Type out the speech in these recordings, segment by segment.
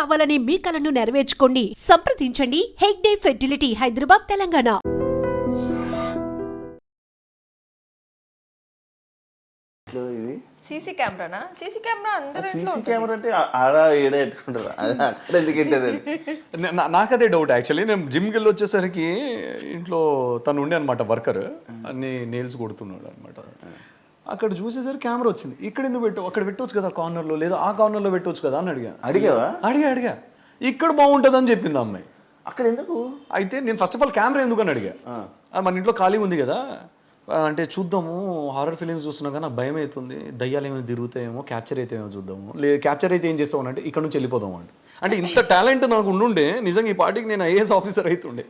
కావాలనే మీ కలను నెరవేర్చుకోండి. సంప్రదించండి హెగ్డే ఫెర్టిలిటీ, హైదరాబాద్, తెలంగాణ. ఇది సీసీ కెమెరానా? సీసీ కెమెరా అందరూ సీసీ కెమెరా అంటే ఆడ ఏడ పెట్టుకుంటారు, అది అక్కడ ఎందుకు పెట్టేది? నాకు అదే డౌట్ యాక్చువల్లీ. నేను జిమ్కి వెళ్ళి వచ్చేసరికి ఇంట్లో తను ఉండే అనమాట, వర్కర్, అన్ని నెయిల్స్ కొడుతున్నాడు అనమాట. అక్కడ చూసేసరికి కెమెరా వచ్చింది. ఇక్కడ ఎందుకు పెట్టు, అక్కడ పెట్టవచ్చు కదా కార్నర్లో, లేదా ఆ కార్నర్లో పెట్టవచ్చు కదా అని అడిగావా? అడిగా ఇక్కడ బాగుంటుంది అని చెప్పింది ఆ అమ్మాయి. అక్కడ ఎందుకు? అయితే నేను ఫస్ట్ ఆఫ్ ఆల్ కెమెరా ఎందుకు అని అడిగా. మన ఇంట్లో ఖాళీ ఉంది కదా, అంటే చూద్దాము, హారర్ ఫిలిమ్స్ చూస్తున్నాం కానీ నాకు భయం అవుతుంది, దయ్యాలు ఏమైనా తిరుగుతాయేమో, క్యాప్చర్ అయితే ఏమో చూద్దాము, లేదు క్యాప్చర్ అయితే ఏం చేస్తావు అంటే ఇక్కడ నుంచి వెళ్ళిపోదాం అంటే ఇంత టాలెంట్ నాకు ఉండుండే నిజంగా ఈ పార్టీకి నేను ఐఏఎస్ ఆఫీసర్ అవుతుండే.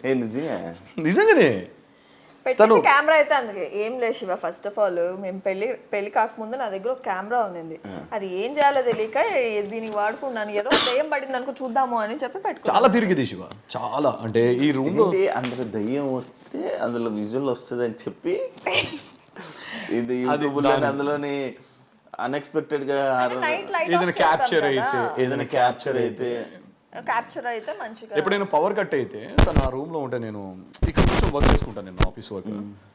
నిజంగానే పెట్టింది కెమెరా అయితే. అందుకే ఏం లేదు శివ, ఫస్ట్ ఆఫ్ ఆల్ మేము పెళ్లి కాకముందు నా దగ్గర ఒక కెమెరా ఉంది. అది ఏం చేయాలో తెలియక దీనికి వాడుకున్నాను. ఏదో దయ్యం పడింది అనుకో చూద్దాము అని చెప్పి పెట్టుకో. చాలా తిరిగిది శివ, చాలా. అంటే ఈ రూమ్ లో అందులో దయ్యం వస్తే అందులో విజువల్ వస్తుంది అని చెప్పి ఇది అందులోని అన్ఎక్స్పెక్టెడ్ గా ఏదైనా క్యాప్చర్ అయితే మంచిగా. ఎప్పుడైనా పవర్ కట్ అయితే తను ఆ రూమ్ లో ఉంటే నేను ఇక్కడ కొంచెం వర్క్ చేసుకుంటాను, నేను ఆఫీస్ వర్క్,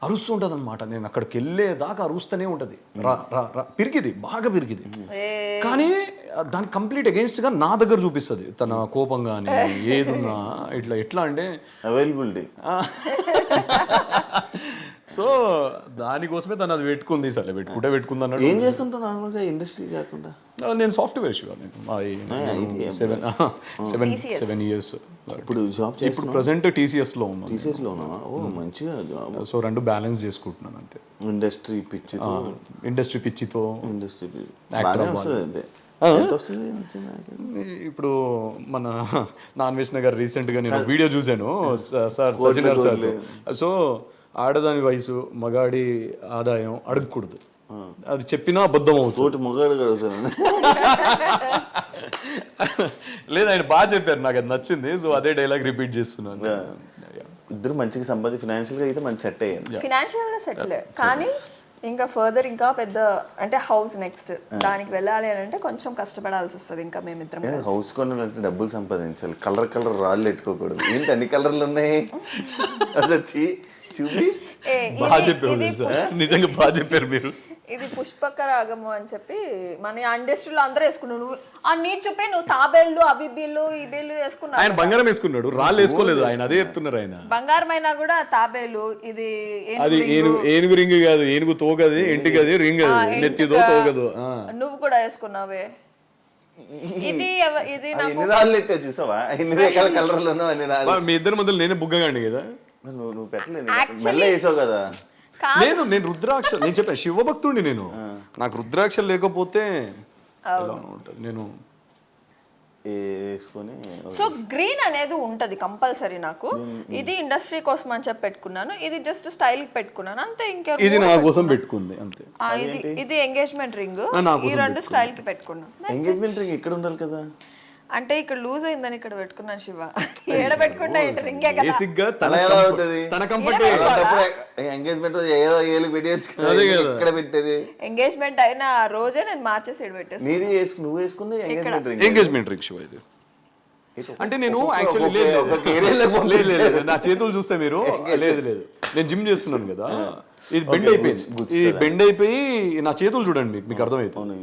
అరుస్తూ ఉంటుంది అనమాట. నేను అక్కడికి వెళ్ళేదాకా అరుస్తూనే ఉంటది, పిరికిది, బాగా పిరికిది. కానీ దానికి కంప్లీట్ అగేన్స్ట్ గా నా దగ్గర చూపిస్తుంది తన కోపం కానీ ఏదున్నా. ఎట్లా అంటే అవైలబిలిటీ. సో దానికోసమే తను అది పెట్టుకుంది. సరే పెట్టుకుంది అన్నాడు. ఏం చేస్తుంటావు నార్మల్గా ఇండస్ట్రీ కాకుండా? నేను సాఫ్ట్వేర్ షూర్, నేను 7 years. ఇప్పుడు జాబ్ ఇప్పుడు ప్రెసెంట్ TCS లో ఉన్నాను. TCS లో ఉన్నావా? ఓ మంచిగా జాబ్. సో రెండు బ్యాలెన్స్ చేసుకుంటున్నాను అంతే. ఇండస్ట్రీ పిచ్చితో ఇప్పుడు మన నాన్వేష్ నగర్ రీసెంట్ గా నేను వీడియో చూశాను సార్ సజ్జనర్ సార్. సో ఆడదాని వయసు, మగాడి ఆదాయం అడగకూడదు, అది చెప్పినా అబద్ధం అవుతుంది. మగాడు అడుగుతాను లేదు, ఆయన బాగా చెప్పారు, నాకు అది నచ్చింది. సో అదే డైలాగ్ రిపీట్ చేస్తున్నాను. ఇద్దరు మంచిగా సంపాదించి ఫైనాన్షియల్ గా అయితే మంచి సెట్ అయ్యారు. ఫైనాన్షియల్ గా సెటిల్. కానీ ఇంకా ఫర్దర్ ఇంకా పెద్ద అంటే హౌస్ నెక్స్ట్ దానికి వెళ్ళాలి అని అంటే కొంచెం కష్టపడాల్సి వస్తుంది. ఇంకా మేమిద్దరం హౌస్ కొనాలంటే డబ్బులు సంపాదించాలి, కలర్ రాళ్ళు పెట్టుకోకూడదు. ఏంటి అన్ని కలర్లు ఉన్నాయి చూపి. బాగా చెప్పారు, నిజంగా బాగా చెప్పారు మీరు. ఇది పుష్పక రాగము అని చెప్పి మన ఇండస్ట్రీలో అందరూ వేసుకున్నావు. నువ్వు ఆ నీ చూపే నువ్వు తాబేళ్ళు, అవి బిల్లు, ఈ బిల్లు వేసుకున్నావు. ఆయన బంగారం వేసుకున్నాడు, రాళ్ళు వేసుకోలేదు. ఆయన అదే చెప్తున్నారు. ఆయన బంగారం అయినా కూడా తాబేలు. ఇది అది ఏనుగు రింగ్ కాదు, ఏనుగు తోగది, ఇంటికి అది రింగ్, నెత్తిదో తోగదు. నువ్వు కూడా వేసుకున్నావే. ఇది చూసావా ఎన్ని రకాల కలర్లు? మీ ఇద్దరి మధ్యలో నేనే బుగ్గగాండి కదా. నువ్వు పెట్టలేదు కదా. నేను రుద్రాక్ష, నేను చెప్పాను శివభక్తుడిని నేను. నాకు రుద్రాక్ష లేకపోతే నేను సో గ్రీన్ అనేది ఉంటది కంపల్సరీ నాకు. ఇది ఇండస్ట్రీ కోసం అని చెప్పి పెట్టుకున్నాను, ఇది జస్ట్ స్టైల్ కి పెట్టుకున్నాను అంతే. ఇంకా ఇది నా కోసం పెట్టుకుంది అంతే. ఇది ఎంగేజ్మెంట్ రింగ్, ఈ రెండు స్టైల్ కి పెట్టుకున్నాను. ఎంగేజ్మెంట్ రింగ్ ఇక్కడ ఉండాలి కదా. అంటే ఇక్కడ లూజ్ అయిందని ఇక్కడ పెట్టుకున్నాను శివ. ఏడ పెట్టుకున్నా రింగే కదా. బేసిక్గా తన కంఫర్ట్. ఎంగేజ్మెంట్ ఏదో ఏలు పెట్టేయచ్చు కదా, ఇక్కడ పెట్టేది. ఎంగేజ్మెంట్ అయిన రోజే నేను మార్చేసి ఇక్కడ పెట్టేసి. నీది నువ్వు వేసుకుంది ఎంగేజ్మెంట్ రింగ్ శివ. ఇది అంటే నేను యాక్చువల్లీ నా చేతులు చూస్తే మీరు లేదు నేను జిమ్ చేస్తున్నాను కదా, ఇది బెండ్ అయిపోయింది. ఈ బెండ్ అయిపోయి నా చేతులు చూడండి మీకు అర్థమవుతుంది.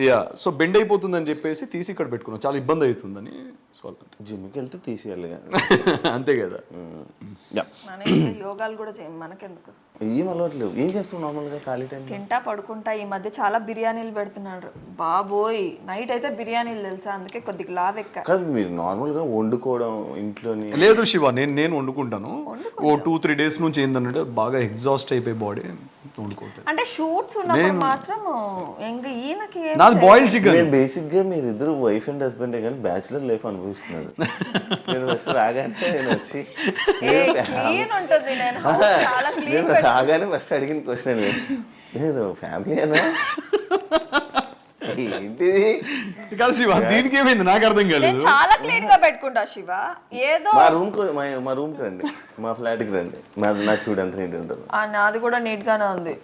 యా, సో బెండ్ అయిపోతుంది అని చెప్పేసి తీసి ఇక్కడ పెట్టుకున్నాను, చాలా ఇబ్బంది అవుతుందని. జిమ్కి వెళ్తే తీసేయాలి అంతే కదా. యోగాలు కూడా చేయం, మనకెందుకు. ఏం అలవాట్లేవు. ఏం చేస్తావు నార్మల్గా ఖాళీ టైం? తింటా పడుకుంటా. ఈ మధ్య చాలా బిర్యానీలు పెడుతున్నాడు బాబోయ్. నైట్ అయితే బిర్యానీలు తెలుసా, అందుకే కొద్దిగా లావెక్క. కాదు మీరు నార్మల్గా వండుకోవడం ఇంట్లోనే? లేదు శివ, నేను వండుకుంటాను. ఓ 2-3 days నుంచి ఏంటంటే బాగా ఎగ్జాస్ట్ అయిపోయి బాడీ వండుకుంటాను. అంటే షూట్స్ ఉన్నప్పుడు మాత్రం ఇంకా ఈయనకి నాది బాయిల్డ్ చికెన్. నేను బేసిక్గా మీరు ఇద్దరు వైఫ్ అండ్ హస్బెండ్ కానీ బ్యాచులర్ లైఫ్ అనుభవిస్తున్నారు. నేను ఫస్ట్ రాగానే నేను వచ్చి రాగానే ఫస్ట్ అడిగిన క్వశ్చన్ నేను ఫ్యామిలీ అనా ఏంటిది కాదు శివ, దీనికి ఏమైంది నాకు అర్థం కాలేదు. చాలా క్లీన్ గా పెట్టుకుంటా శివ. ఏదో మా రూమ్ కి రండి, మా ఫ్లాట్ కి రండి, నా చూడు ఎంత నీట్ ఉంటుంది. నాది కూడా నీట్ గానే ఉంది.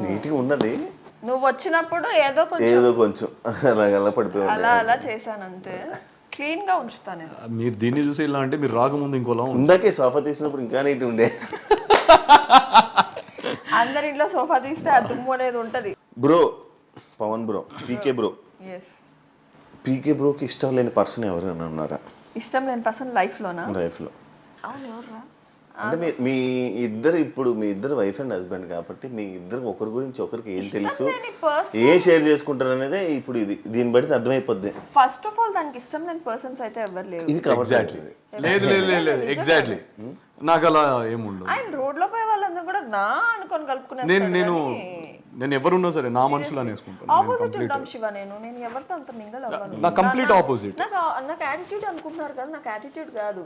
నీట్ గా ఉన్నది. నువ్వు వచ్చినప్పుడు ఏదో కొంచెం అలా పడిపోయి అలా చేశాను అంతే. క్లీన్ గా ఉంచుతాను నేను. మీరు దీన్ని చూసి ఇలా అంటే మీరు రాకముందు ఇంకోలా ఉంది. ఇందాకే సోఫా తీసినప్పుడు ఇంకా నీట్ ఉండే. అందరి ఇంట్లో సోఫా తీస్తే ఆ దుమ్ము అనేది ఉంటది. బ్రో పవన్ బ్రో, పీకే బ్రో, ఎస్. పీకే బ్రోకి ఇష్టం లేని పర్సన్ ఎవరైనా ఉన్నారా ఇష్టం లేని పర్సన్ లైఫ్ లోనా? లైఫ్లో? అవును, ఎవర్రా? అంటే మీ ఇద్దరు ఇప్పుడు మీ ఇద్దరు వైఫ్ అండ్ హస్బెండ్ కాబట్టి మీ ఇద్దరు ఒకరి గురించి ఒకరికి ఏం తెలుసు, ఏ షేర్ చేసుకుంటారు అనేది ఇప్పుడు దీన్ని బట్టి అర్థమైపోద్ది. ఫస్ట్ ఆఫ్ ఆల్ దానికి ఇష్టం లేని పర్సన్స్ అయితే ఎవరు లేరు. ఇది కవర్ లేదు ఎగ్జాక్ట్లీ నాకు అలా ఏముండదు. ఆయన రోడ్ లో పోయే వాళ్ళందరూ కూడా నా అనుకొని నేను ఎవరున్నా సరే నా మనసులో వేసుకుంటాను. ఆపోజిట్ ఉంటాం శివ. నేను ఎవరితో అంత మింగల్ అవ్వను. నా కంప్లీట్ ఆపోజిట్. నాకు యాటిట్యూడ్ అనుకుంటున్నారు కదా, నాకు యాటిట్యూడ్ కాదు.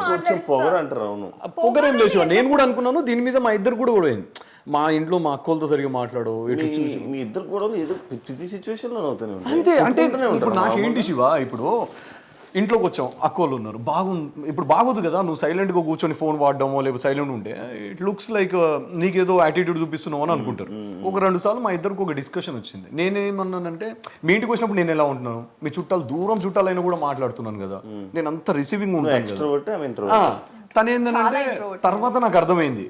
కొంచెం పొగరు అంటారు. అవును, పొగరేం లేదు. నేను కూడా అనుకున్నాను దీని మీద. మా ఇద్దరు కూడా పోయింది. మా ఇంట్లో మా అక్కలతో సరిగ్గా మాట్లాడు. మీ ఇద్దరు కూడా ఏదో ప్రతి సిచ్యువేషన్ లో అవుతానే అంతే. అంటే ఇప్పుడు నాకేంటి శివ, ఇప్పుడు ఇంట్లోకి వచ్చాం, అక్కోళ్ళు ఉన్నారు, ఇప్పుడు బాగోదు కదా నువ్వు సైలెంట్గా కూర్చొని ఫోన్ వాడడమో లేకపోతే సైలెంట్ ఉంటే. ఇట్ లుక్స్ లైక్ నీకేదో యాటిట్యూడ్ చూపిస్తున్నావు అని అనుకుంటారు. ఒక 2 సార్లు మా ఇద్దరికి ఒక డిస్కషన్ వచ్చింది. నేనేమన్నానంటే మీ ఇంటికి వచ్చినప్పుడు నేను ఎలా ఉంటున్నాను, మీ చుట్టాలు దూరం చుట్టాలైనా కూడా మాట్లాడుతున్నాను కదా, నేను అంత రిసీవింగ్ ఉంటాను. తను ఏంటంటే తర్వాత నాకు అర్థమైంది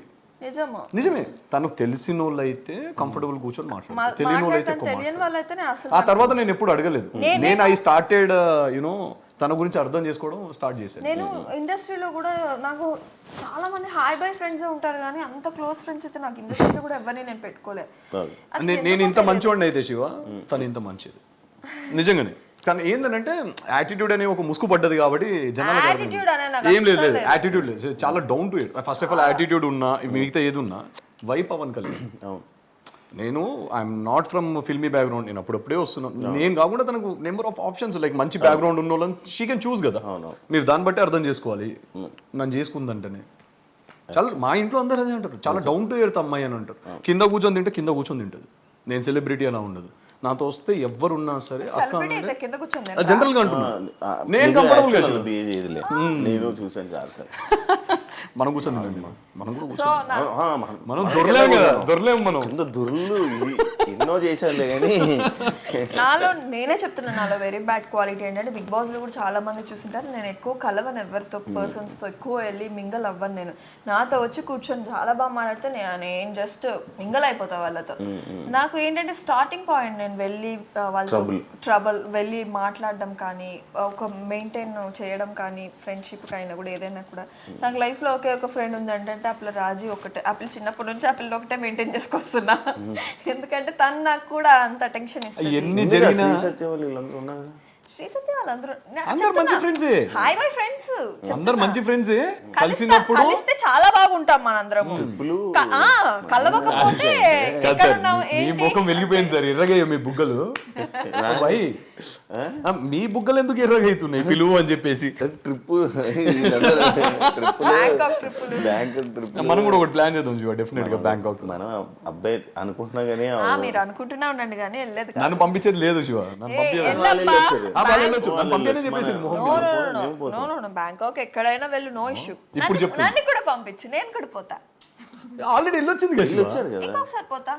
నిజమే, తనకు తెలిసిన వాళ్ళు అయితే కంఫర్టబుల్ కూర్చొని మాట్లాడతారు, తెలియని వాళ్ళు అయితే ఆ తర్వాత నేను ఎప్పుడు అడగలేదు. నేను ఐ స్టార్టెడ్ యునో తన గురించి అర్థం చేసుకోవడం స్టార్ట్ చేశాను. నేను ఇండస్ట్రీలో కూడా నాకు చాలా మంది హాయ్ బై ఫ్రెండ్స్ ఉంటారు కానీ అంత క్లోజ్ ఫ్రెండ్స్ అయితే నాకు ఇండస్ట్రీలో కూడా ఎవరిని నేను పెట్టుకోలేదు. నేను ఇంత మంచివాడిని అయితే శివ, తను ఇంత మంచిది నిజంగానే. కానీ ఏంటంటే యాటిట్యూడ్ అనే ఒక ముసుగు పడ్డది కాబట్టి జనాలు ఏం లేదు యాటిట్యూడ్ లేదు, చాలా down to it. First of all attitude ఉన్నా మిగతా ఏది ఉన్నా వై పవన్ కళ్యాణ్. నేను I'm not from filmy background, నేను అప్పుడప్పుడే వస్తున్నాను. నేను కాకుండా తనకు నెంబర్ ఆఫ్ ఆప్షన్స్ లైక్ మంచి బ్యాక్గ్రౌండ్ ఉన్న వాళ్ళని షీ కెన్ చూస్ కదా. మీరు దాన్ని బట్టి అర్థం చేసుకోవాలి. నన్ను చేసుకుందంటేనే చాలా మా ఇంట్లో అందరూ అదే అంటారు, చాలా డౌన్ టు ఎర్త్ అమ్మాయి అని అంటారు. కింద కూర్చొని తింటే కింద కూర్చొని తింటుంది. నేను సెలబ్రిటీ అలా ఉండదు. నాతో వస్తే ఎవరున్నా సరే జనరల్ గా అంటున్నా, నేను కంఫర్టబుల్ గా నేను చూసాను చాలా సార్. మనం కూర్చొని మనం దొరలేము కదా, దొరలేము మనం. దొరలు ఎన్నో చేశానులే కానీ నాలో నేనే చెప్తున్నాను, నాలో వెరీ బ్యాడ్ క్వాలిటీ ఏంటంటే బిగ్ బాస్ లో కూడా చాలా మంది చూసింటారు, నేను ఎక్కువ కలవను ఎవరితో, పర్సన్స్ తో ఎక్కువ వెళ్ళి మింగల్ అవ్వను. నేను నాతో వచ్చి కూర్చొని చాలా బాగా మాట్లాడితే నేను జస్ట్ మింగల్ అయిపోతా వాళ్ళతో. నాకు ఏంటంటే స్టార్టింగ్ పాయింట్ నేను వెళ్ళి వాళ్ళతో ట్రబుల్ వెళ్ళి మాట్లాడడం కానీ ఒక మెయింటైన్ చేయడం కానీ ఫ్రెండ్షిప్ అయినా కూడా ఏదైనా కూడా. నాకు లైఫ్ లో ఒకే ఒక ఫ్రెండ్ ఉంది అంటే ఆ పిల్ల రాజీ ఒకటే. ఆ పిల్ల చిన్నప్పటి నుంచి ఆ పిల్ల ఒకటే మెయింటైన్ చేసుకొస్తున్నా, ఎందుకంటే తను నాకు కూడా అంత టెన్షన్ ఇస్తుంది. శ్రీ సత్య వాళ్ళందరూ మంచి ఫ్రెండ్స్, హాయ్ బై ఫ్రెండ్స్, అందరు మంచి ఫ్రెండ్స్. కలిసినప్పుడు కలిస్తే చాలా బాగుంటాం మనందరం. కలవకపోతే మీ ముఖం వెలిగిపోయింది సార్, ఎర్రగయ్య మీ బుగ్గలు. మీ బుగ్గలు ఎందుకు ఎర్రగా అవుతున్నాయి పిలువు అని చెప్పేసి. మనం కూడా ఒకటి ప్లాన్ చేద్దాం శివ, డెఫినెట్ గా బ్యాంకాక్. మనం అబ్బాయి అనుకుంటున్నా కానీ మీరు అనుకుంటున్నా ఉండండి కానీ వెళ్ళలేదు. నన్ను పంపించేది లేదు శివ, బ్యాంకాక్ ఎక్కడైనా వెళ్ళు, నో ఇష్యూ. ఇప్పుడు నన్ను కూడా పంపించు, నేను కూడా పోతా. ఆల్రెడీ వెళ్ళొచ్చింది కదా, ఇంకొకసారి పోతా.